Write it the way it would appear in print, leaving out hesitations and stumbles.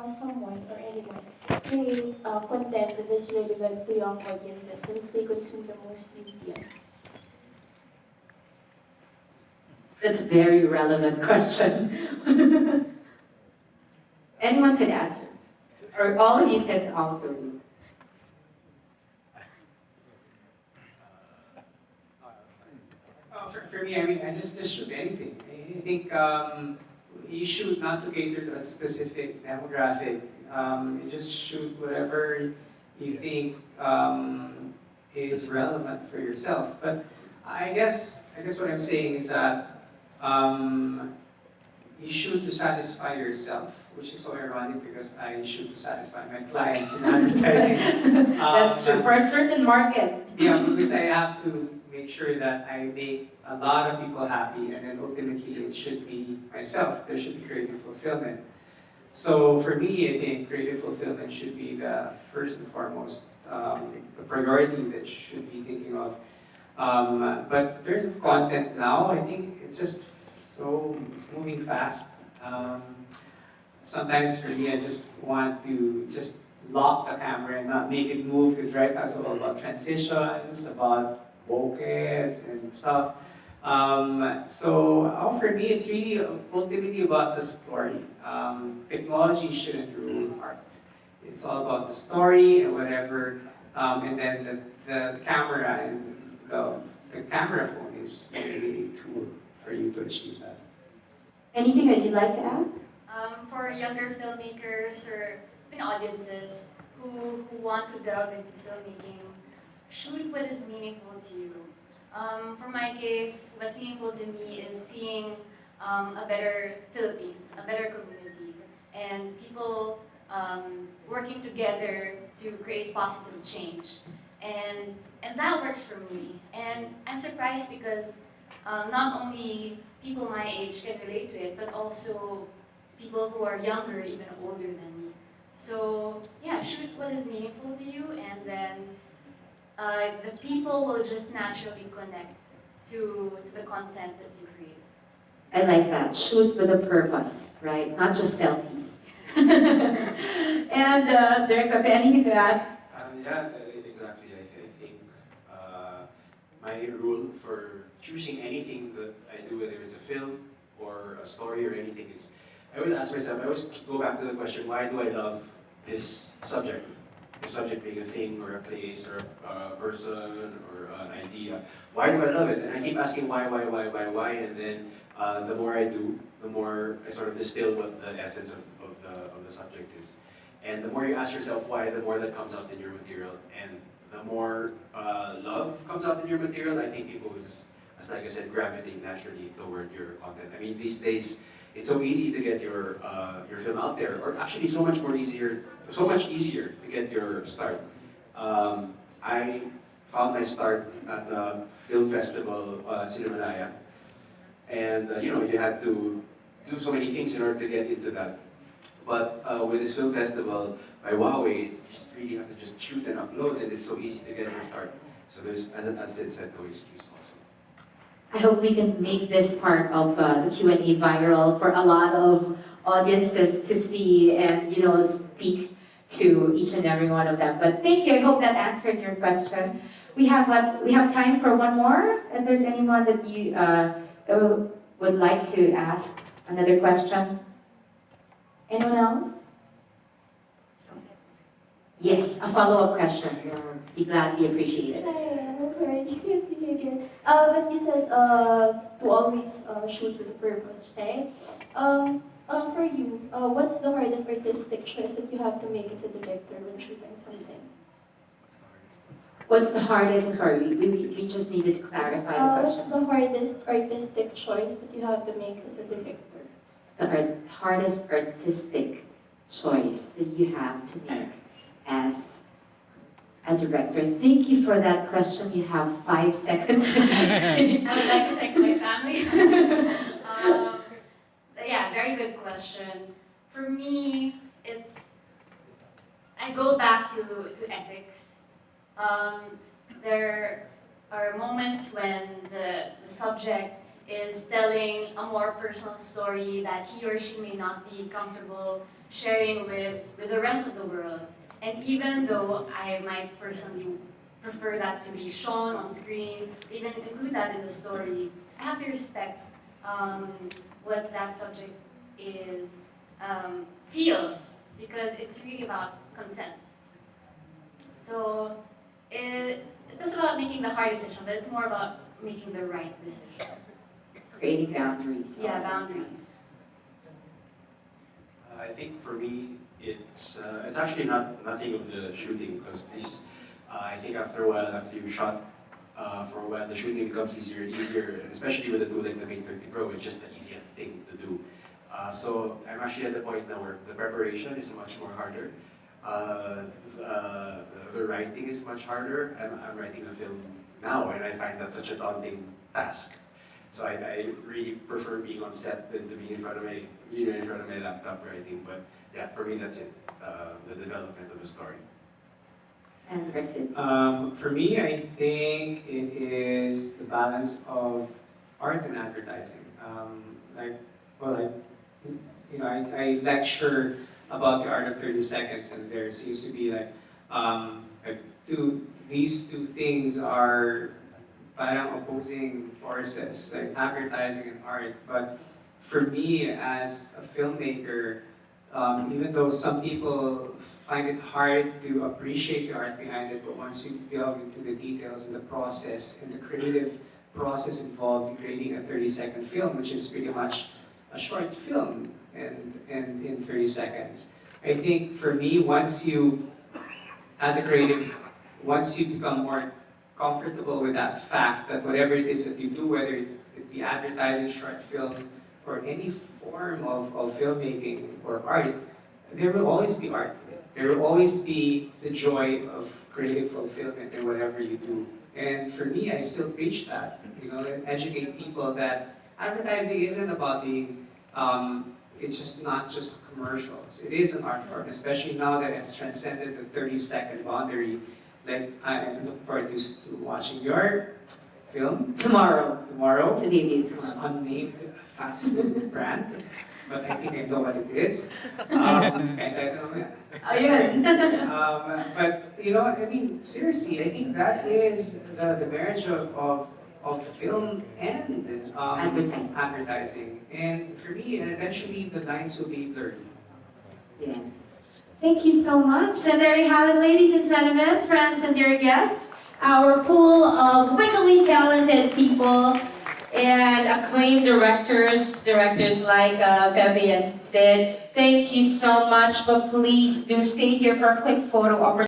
someone or anyone create content that is relevant to young audiences since they consume the most media? That's a very relevant question. Anyone could answer, or all of you can also do. For me, I mean, I just shoot anything. I think you shoot not to cater to a specific demographic. You just shoot whatever you think is relevant for yourself. But I guess what I'm saying is that you shoot to satisfy yourself, which is so ironic because I shoot to satisfy my clients in advertising. That's true, for a certain market. Yeah, because I have to make sure that I make a lot of people happy, and then ultimately it should be myself. There should be creative fulfillment. So for me, I think creative fulfillment should be the first and foremost the priority that you should be thinking of. But in terms of content now, I think it's just it's moving fast. Sometimes for me, I just want to just lock the camera and not make it move because right now it's all about transitions, about bokehs and stuff. For me, it's really ultimately about the story. Technology shouldn't rule art. It's all about the story and whatever, and then the camera and the camera phone is really a tool for you to achieve that. Anything that you'd like to add? For younger filmmakers or even audiences who want to delve into filmmaking, shoot what is meaningful to you. For my case, what's meaningful to me is seeing a better Philippines, a better community, and people working together to create positive change. And that works for me. And I'm surprised because not only people my age can relate to it, but also people who are younger, even older than me. So yeah, shoot what is meaningful to you, and then the people will just naturally connect to the content that you create. I like that. Shoot with a purpose, right? Not just selfies. And Derek, Pepe, anything to add? Exactly. I think my rule for choosing anything that I do, whether it's a film or a story or anything, is I always ask myself, I always go back to the question, why do I love this subject? The subject being a thing or a place or a person or an idea. Why do I love it? And I keep asking why, and then the more I do, the more I sort of distill what the essence of the subject is. And the more you ask yourself why, the more that comes out in your material. And the more love comes out in your material, I think people will just, as like I said, gravitate naturally toward your content. I mean, these days, it's so easy to get your film out there, or actually so much easier to get your start. I found my start at the film festival, Cinemalaya, and you had to do so many things in order to get into that. But with this film festival by Huawei, it's just really have to just shoot and upload, and it's so easy to get your start. So there's, as Sid said, no excuse also. I hope we can make this part of the Q&A viral for a lot of audiences to see and speak to each and every one of them. But thank you. I hope that answered your question. We have time for one more. If there's anyone that you would like to ask another question. Anyone else? Yes, a follow-up question. We'll be gladly appreciated. I'm sorry, you can't see me again. But you said to always shoot with a purpose, right? For you, what's the hardest artistic choice that you have to make as a director when shooting something? What's the hardest? I'm sorry, we just needed to clarify the What's question. the hardest artistic choice that you have to make as a director? The hardest artistic choice that you have to make as a director. Thank you for that question. You have 5 seconds. I would like to thank my family. Yeah, very good question. For me, I go back to ethics. There are moments when the subject is telling a more personal story that he or she may not be comfortable sharing with the rest of the world. And even though I might personally prefer that to be shown on screen, even include that in the story, I have to respect what that subject is feels, because it's really about consent. So it's just about making the hard decision, but it's more about making the right decision. Creating boundaries. Yeah, also. boundaries. I think for me, it's actually nothing of the shooting, because this I think after a while, after you shot for a while, the shooting becomes easier and easier, and especially with the tool like the Mate 30 Pro, it's just the easiest thing to do. So I'm actually at the point now where the preparation is much more harder. The writing is much harder. I'm writing a film now, and I find that such a daunting task. So I really prefer being on set than to be in front of my laptop writing. But yeah, for me that's it. The development of the story. And Brexit. For me, I think it is the balance of art and advertising. I lecture about the art of 30 seconds, and there seems to be these two things are parang opposing forces, like advertising and art. But for me, as a filmmaker, even though some people find it hard to appreciate the art behind it, but once you delve into the details and the process and the creative process involved in creating a 30-second film, which is pretty much a short film and in 30 seconds. I think for me, once you, as a creative, once you become more comfortable with that fact that whatever it is that you do, whether it be advertising, short film, or any form of filmmaking or art, there will always be art in it. There will always be the joy of creative fulfillment in whatever you do. And for me, I still preach that, and educate people that advertising isn't about being, it's just not just commercials. It is an art form, especially now that it's transcended the 30-second boundary. Like, I'm looking forward to watching your film Tomorrow. tomorrow. To debut It's tomorrow. unnamed fast food brand, but I think I know what it is. Ayun. But I mean, seriously, I think that is the marriage of film and advertising. And for me, eventually the lines will be blurred. Yes. Thank you so much. And there you have it, ladies and gentlemen, friends and dear guests, our pool of wickedly talented people and acclaimed directors like Pepe and Sid. Thank you so much, but please do stay here for a quick photo opportunity.